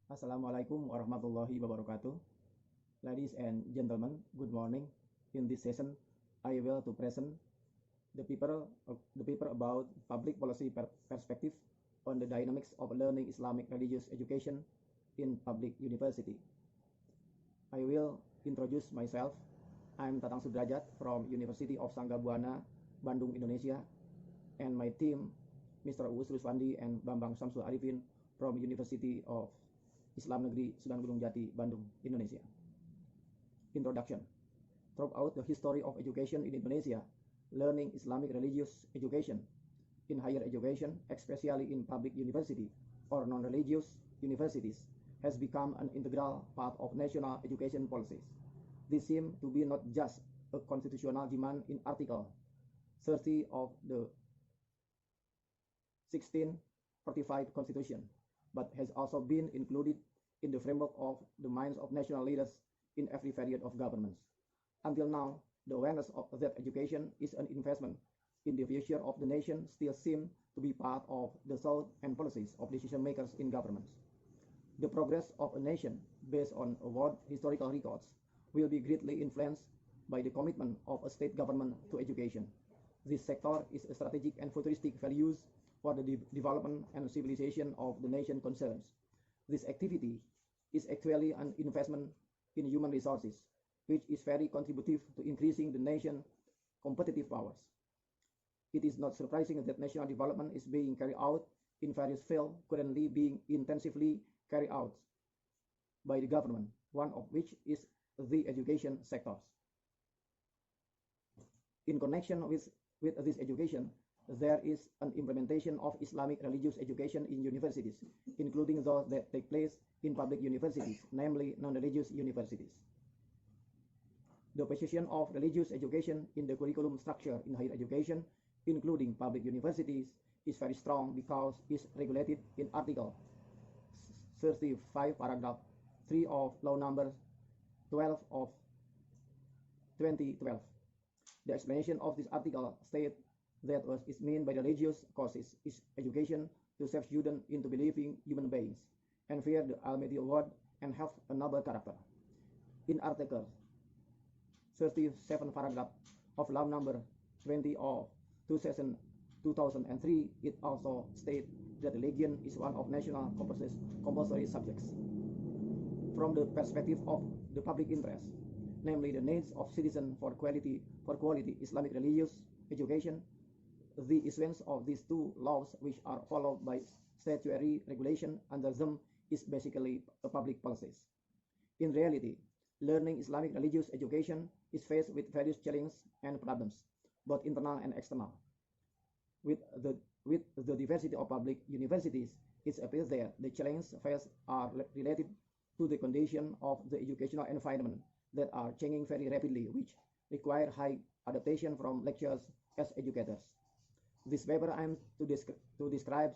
Assalamualaikum warahmatullahi wabarakatuh. Ladies and gentlemen, good morning. In this session, I will to present the paper about public policy perspective on the dynamics of learning Islamic religious education in public university. I will introduce myself. I'm Tatang Sudrajat from University of Sangga Buana, Bandung, Indonesia, and my team, Mr. Uus Ruswandi and Bambang Samsul Arifin from University of Islam Negeri Sunan Gunung Jati, Bandung, Indonesia. Introduction. Throughout the history of education in Indonesia, learning Islamic religious education in higher education, especially in public university or non-religious universities, has become an integral part of national education policies. This seems to be not just a constitutional demand in Article 30 of the 1645 Constitution, but has also been included in the framework of the minds of national leaders in every period of governments. Until now, the awareness of that education is an investment in the future of the nation still seems to be part of the thought and policies of decision makers in governments. The progress of a nation based on award historical records will be greatly influenced by the commitment of a state government to education. This sector is a strategic and futuristic values for the development and civilization of the nation concerns. This activity is actually an investment in human resources, which is very contributive to increasing the nation's competitive powers. It is not surprising that national development is being carried out in various fields currently being intensively carried out by the government, one of which is the education sectors. In connection with this education, there is an implementation of Islamic religious education in universities, including those that take place in public universities, namely non-religious universities. The position of religious education in the curriculum structure in higher education, including public universities, is very strong because it's regulated in Article 35, Paragraph 3 of Law Number 12 of 2012. The explanation of this article states that what is meant by religious causes is education to serve students into believing human beings and fear the Almighty God and have a noble character. In Article 37 paragraph of Law Number 20 of 2003, it also states that religion is one of national compulsory subjects. From the perspective of the public interest, namely the needs of citizens for quality Islamic religious education, the issuance of these two laws, which are followed by statutory regulation under them, is basically a public policy. In reality, learning Islamic religious education is faced with various challenges and problems, both internal and external. With the diversity of public universities, it appears that the challenges faced are related to the condition of the educational environment that are changing very rapidly, which require high adaptation from lecturers as educators. This paper aims to describe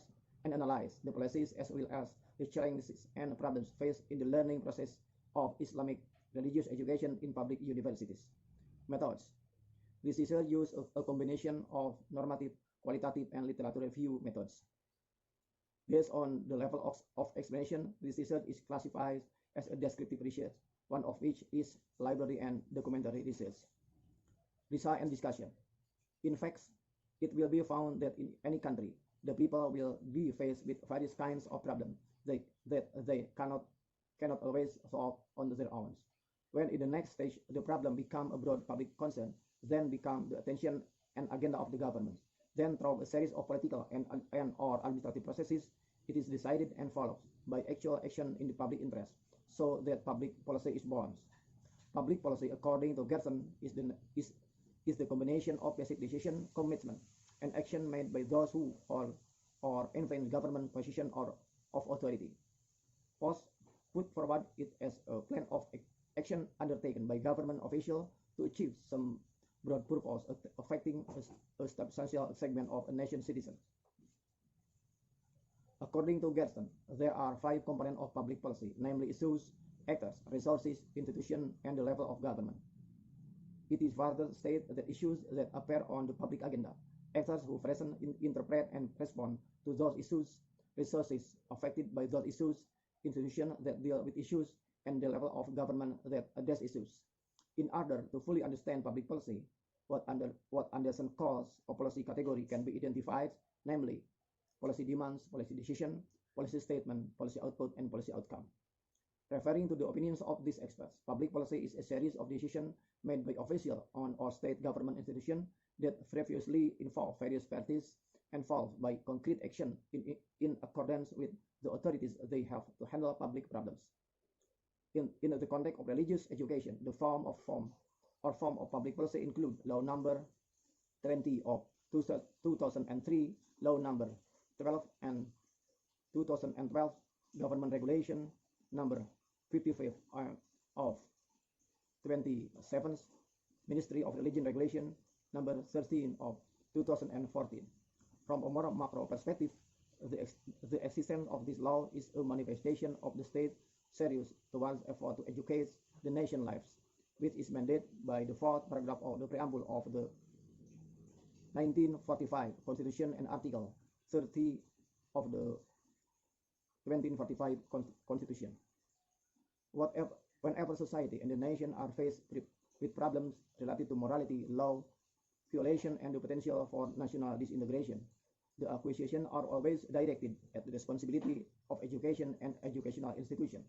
and analyze the policies as well as the challenges and problems faced in the learning process of Islamic religious education in public universities. Methods. This research uses a combination of normative, qualitative, and literature review methods. Based on the level of explanation, this research is classified as a descriptive research, one of which is library and documentary research. Research and discussion. In fact, it will be found that in any country, the people will be faced with various kinds of problems that they cannot always solve on their own. When in the next stage the problem becomes a broad public concern, then become the attention and agenda of the government. Then through a series of political and or administrative processes, it is decided and followed by actual action in the public interest, so that public policy is born. Public policy, according to Gerson, is the combination of basic decision, commitment, and action made by those who or influence government position or of authority. Post put forward it as a plan of action undertaken by government officials to achieve some broad purpose affecting a substantial segment of a nation's citizens. According to Gerson, there are 5 components of public policy, namely issues, actors, resources, institutions, and the level of government. It is further stated that issues that appear on the public agenda, actors who present, interpret, and respond to those issues, resources affected by those issues, institutions that deal with issues, and the level of government that address issues. In order to fully understand public policy, what Anderson calls a policy category can be identified, namely policy demands, policy decision, policy statement, policy output, and policy outcome. Referring to the opinions of these experts, public policy is a series of decisions made by officials on or state government institutions that previously involve various parties and followed by concrete action in accordance with the authorities they have to handle public problems. In the context of religious education, the form of public policy include Law Number 20 of 2003, Law Number 12 and 2012, Government Regulation Number 55 of 27, Ministry of Religion Regulation Number 13 of 2014. From a more macro perspective, the existence of this law is a manifestation of the state serious towards effort to educate the nation lives, which is mandated by the fourth paragraph of the preamble of the 1945 Constitution and Article 30 of the 1945 Constitution. Whenever society and the nation are faced with problems related to morality, law, violation, and the potential for national disintegration, the accusations are always directed at the responsibility of education and educational institutions.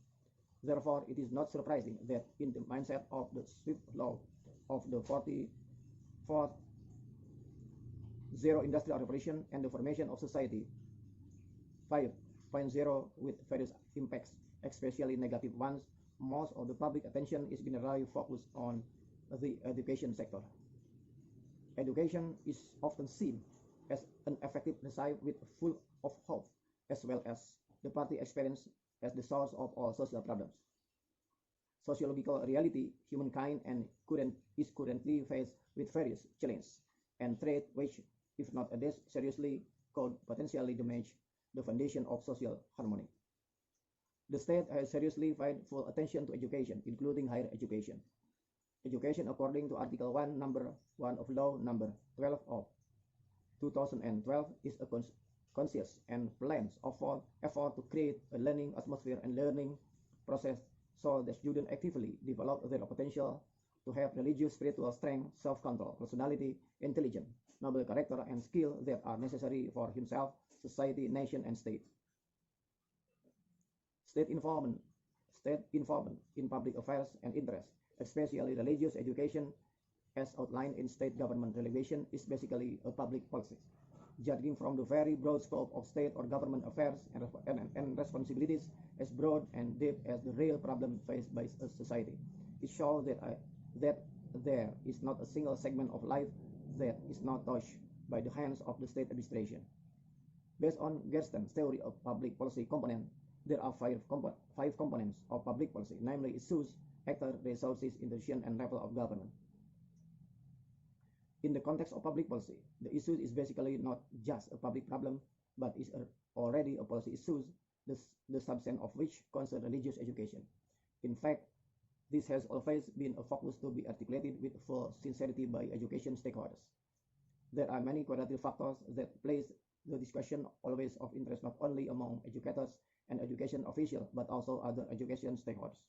Therefore, it is not surprising that in the mindset of the swift law of the 44th Zero Industrial Revolution and the formation of society 5.0 with various impacts, especially negative ones, most of the public attention is generally focused on the education sector. Education is often seen as an effective recipe with full of hope, as well as the party experience as the source of all social problems. Sociological reality, humankind is currently faced with various challenges and threats which, if not addressed seriously, could potentially damage the foundation of social harmony. The state has seriously paid full attention to education, including higher education. Education, according to Article 1, Number 1 of Law Number 12 of 2012, is a conscious and planned effort to create a learning atmosphere and learning process so that students actively develop their potential to have religious, spiritual strength, self-control, personality, intelligence, noble character, and skill that are necessary for himself, society, nation, and state. State involvement in public affairs and interests, especially religious education, as outlined in state government regulation, is basically a public policy. Judging from the very broad scope of state or government affairs and responsibilities as broad and deep as the real problem faced by a society, it shows that there is not a single segment of life that is not touched by the hands of the state administration. Based on Gersten's theory of public policy component, there are five components of public policy, namely issues, actors, resources, institution, and level of government. In the context of public policy, the issue is basically not just a public problem, but is already a policy issue, the substance of which concerns religious education. In fact, this has always been a focus to be articulated with full sincerity by education stakeholders. There are many qualitative factors that place the discussion always of interest not only among educators and education officials, but also other education stakeholders.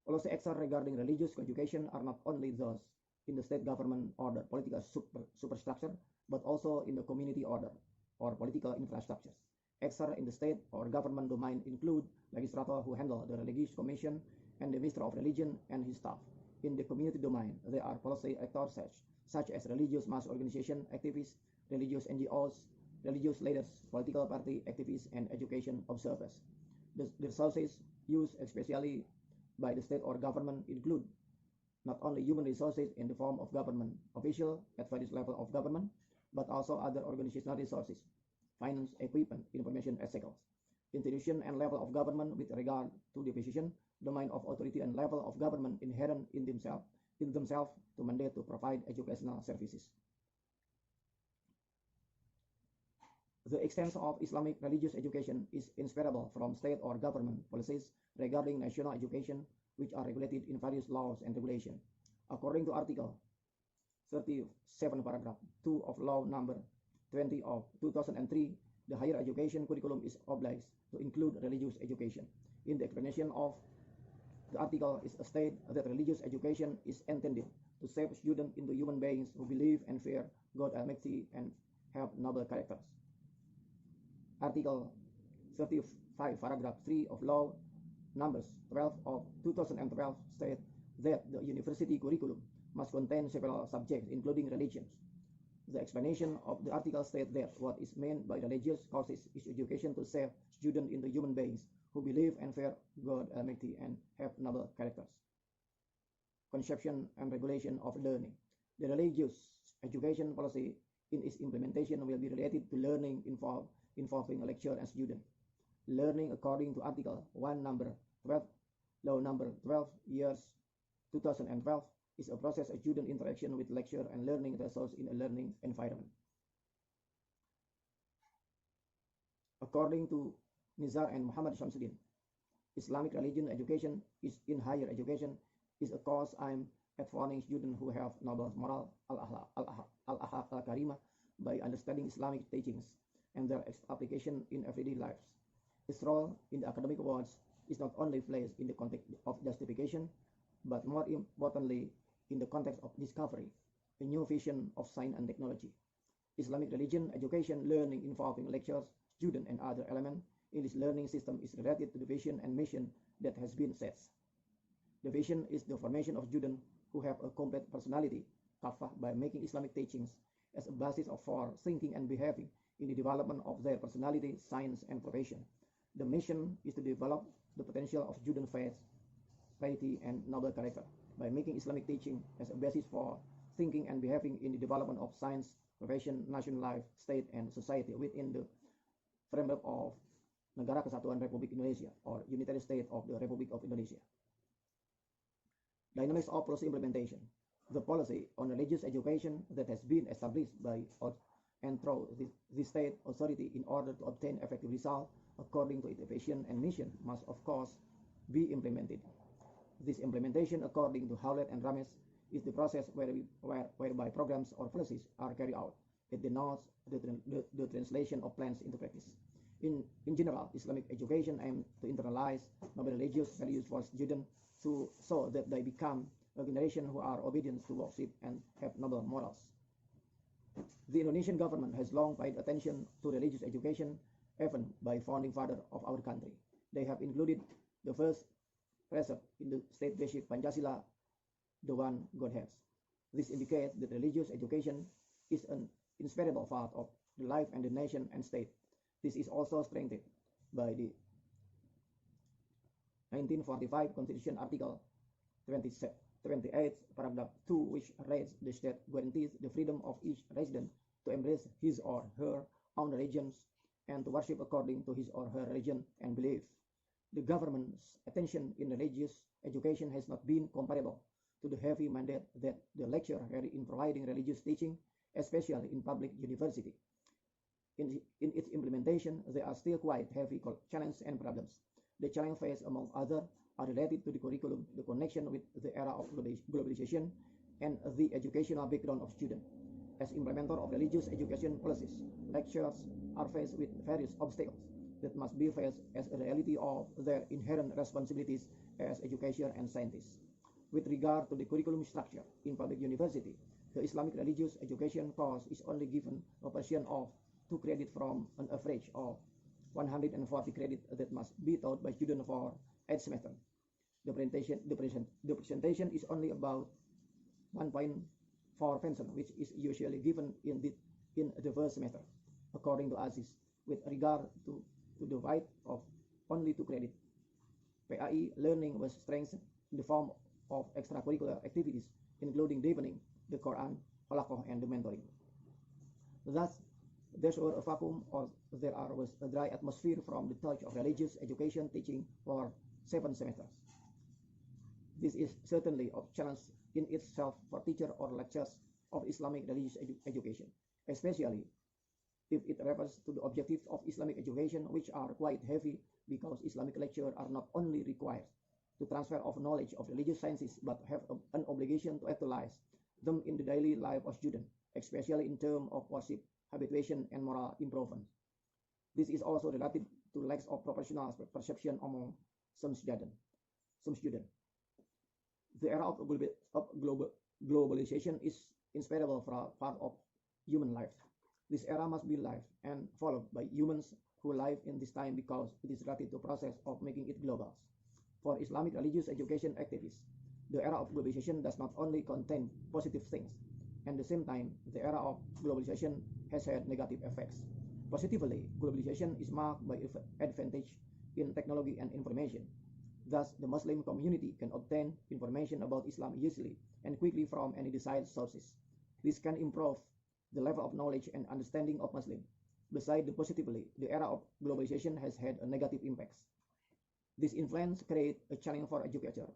Policy actions regarding religious education are not only those in the state government or the political superstructure, but also in the community order or political infrastructures. Actors in the state or government domain include legislators who handle the religious commission and the minister of religion and his staff. In the community domain, there are policy actors such as religious mass organization activists, religious NGOs, religious leaders, political party activists, and education observers. The resources used especially by the state or government include not only human resources in the form of government officials at various levels of government, but also other organizational resources, finance, equipment, information, etc. Institution and level of government with regard to the position, domain of authority, and level of government inherent in themselves to mandate to provide educational services. The extent of Islamic religious education is inseparable from state or government policies regarding national education, which are regulated in various laws and regulations. According to Article 37, Paragraph 2 of Law Number 20 of 2003, The higher education curriculum is obliged to include religious education. In the explanation of the article is stated that religious education is intended to shape students into human beings who believe and fear God Almighty and have noble characters. Article 35, paragraph 3 of Law Numbers 12 of 2012 states that the university curriculum must contain several subjects, including religions. The explanation of the article states that what is meant by religious causes is education to shape students into human beings who believe and fear God Almighty and have noble characters. Conception and regulation of learning. The religious education policy in its implementation will be related to learning involving lecture and student. Learning according to Article 1, Number 12, Law Number 12, years 2012, is a process of student interaction with lecture and learning results in a learning environment. According to Nizar and Muhammad Shamsuddin, Islamic religion education is in higher education is a course aimed at forming students who have noble moral al-akhlaq al-karima by understanding Islamic teachings and their application in everyday lives. Its role in the academic world is not only placed in the context of justification, but more importantly, in the context of discovery, a new vision of science and technology. Islamic religion education learning involving lectures, students, and other elements in this learning system is related to the vision and mission that has been set. The vision is the formation of students who have a complete personality, kafah, by making Islamic teachings as a basis for thinking and behaving in the development of their personality, science, and profession. The mission is to develop the potential of student faith, piety, and noble character by making Islamic teaching as a basis for thinking and behaving in the development of science, profession, national life, state, and society within the framework of Negara Kesatuan Republik Indonesia or Unitary State of the Republic of Indonesia. Dynamics of policy implementation. The policy on religious education that has been established by and through the state authority in order to obtain effective results according to its vision and mission must of course be implemented. This implementation, according to Howlett and Rames, is the process whereby programs or policies are carried out. It denotes the translation of plans into practice. In general, Islamic education aims to internalize noble religious values for students so that they become a generation who are obedient to worship and have noble morals. The Indonesian government has long paid attention to religious education, even by founding fathers of our country. They have included the first precept in the state basic Pancasila, the one God has. This indicates that religious education is an inseparable part of the life and the nation and state. This is also strengthened by the 1945 Constitution Article 28, paragraph 2, which reads, the state guarantees the freedom of each resident to embrace his or her own religions and to worship according to his or her religion and belief. The government's attention in religious education has not been comparable to the heavy mandate that the lecturer had in providing religious teaching, especially in public university. In its implementation, there are still quite heavy challenges and problems. The challenge faced, among others, are related to the curriculum, the connection with the era of globalization, and the educational background of students. As implementer of religious education policies, lecturers are faced with various obstacles that must be faced as a reality of their inherent responsibilities as educators and scientists. With regard to the curriculum structure in public university, the Islamic religious education course is only given a portion of 2 credits from an average of 140 credits that must be taught by students for 8 semesters. The presentation is only about 1.4%, which is usually given in the first semester, according to Aziz, with regard to the right of only 2 credits. PAI learning was strengthened in the form of extracurricular activities, including deepening the Quran, halaqah, and the mentoring. Thus, there was a vacuum, or was a dry atmosphere from the touch of religious education teaching for 7 semesters. This is certainly a challenge in itself for teachers or lecturers of Islamic religious education, especially if it refers to the objectives of Islamic education, which are quite heavy because Islamic lecturers are not only required to transfer of knowledge of religious sciences, but have an obligation to utilize them in the daily life of students, especially in terms of worship, habituation, and moral improvement. This is also related to lacks of professional perception among some students. The era of globalization is inseparable from a part of human life. This era must be lived and followed by humans who live in this time because it is related to the process of making it global. For Islamic religious education activists, the era of globalization does not only contain positive things. At the same time, the era of globalization has had negative effects. Positively, globalization is marked by advantage in technology and information. Thus, the Muslim community can obtain information about Islam easily and quickly from any desired sources. This can improve the level of knowledge and understanding of Muslims. Besides the positively, the era of globalization has had a negative impacts. This influence creates a challenge for educators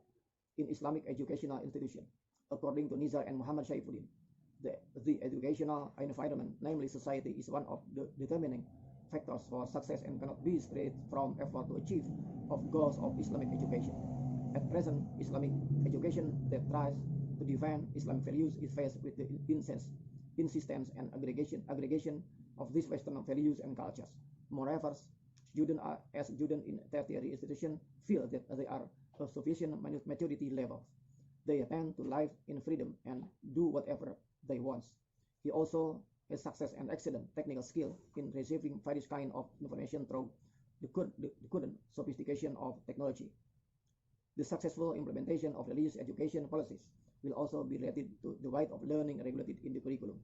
in Islamic educational institutions. According to Nizar and Muhammad Shaifuddin, the educational environment, namely society, is one of the determining factors for success and cannot be separated from effort to achieve of goals of Islamic education. At present, Islamic education that tries to defend Islamic values is faced with the insistence and aggregation of these Western values and cultures. Moreover, students in tertiary institutions feel that they are of sufficient maturity level. They tend to live in freedom and do whatever they want. He also has success and excellent technical skill in receiving various kind of information through the current sophistication of technology. The successful implementation of religious education policies will also be related to the right of learning regulated in the curriculum.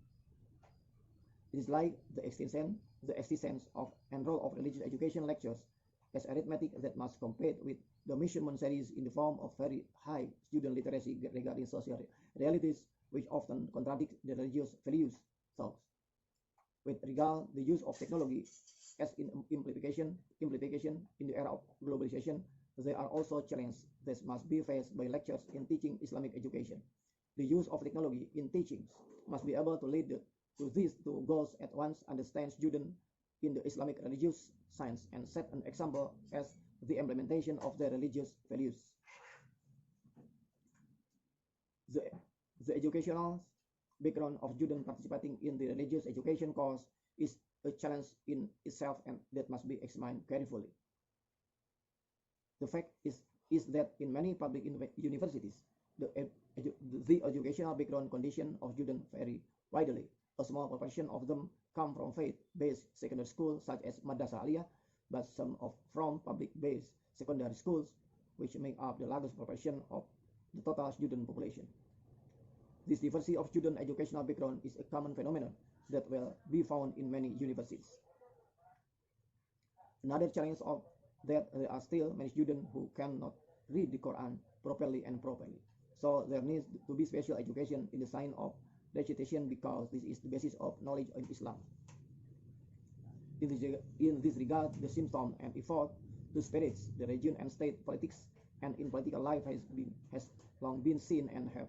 It is like the existence of and role of religious education lectures as arithmetic that must compete with the measurement series in the form of very high student literacy regarding social realities, which often contradict the religious values thoughts. With regard the use of technology as in implication in the era of globalization, there are also challenges that must be faced by lecturers in teaching Islamic education. The use of technology in teachings must be able to lead to these two goals at once: understand students in the Islamic religious science and set an example as the implementation of their religious values. The educational background of students participating in the religious education course is a challenge in itself and that must be examined carefully. The fact is that in many public universities, the educational background condition of students vary widely. A small proportion of them come from faith-based secondary schools such as Madrasah Aliyah, but some from public-based secondary schools, which make up the largest proportion of the total student population. This diversity of student educational background is a common phenomenon that will be found in many universities. Another challenge of that there are still many students who cannot read the Quran properly and properly. So there needs to be special education in the sign of recitation because this is the basis of knowledge in Islam. In this regard, the symptom and effort to spirit the region and state politics and in political life has long been seen and have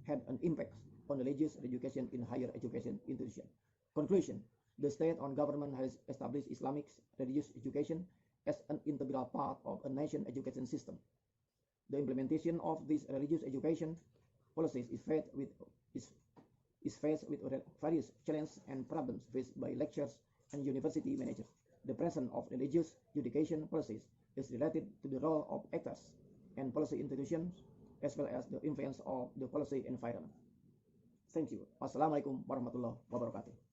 had an impact on religious education in higher education institutions. Conclusion: the state-owned government has established Islamic religious education as an integral part of a nation education system. The implementation of these religious education policies is faced with various challenges and problems faced by lecturers and university managers. The presence of religious education policies is related to the role of actors and policy institutions as well as the influence of the policy environment. Thank you. Wassalamualaikum warahmatullahi wabarakatuh.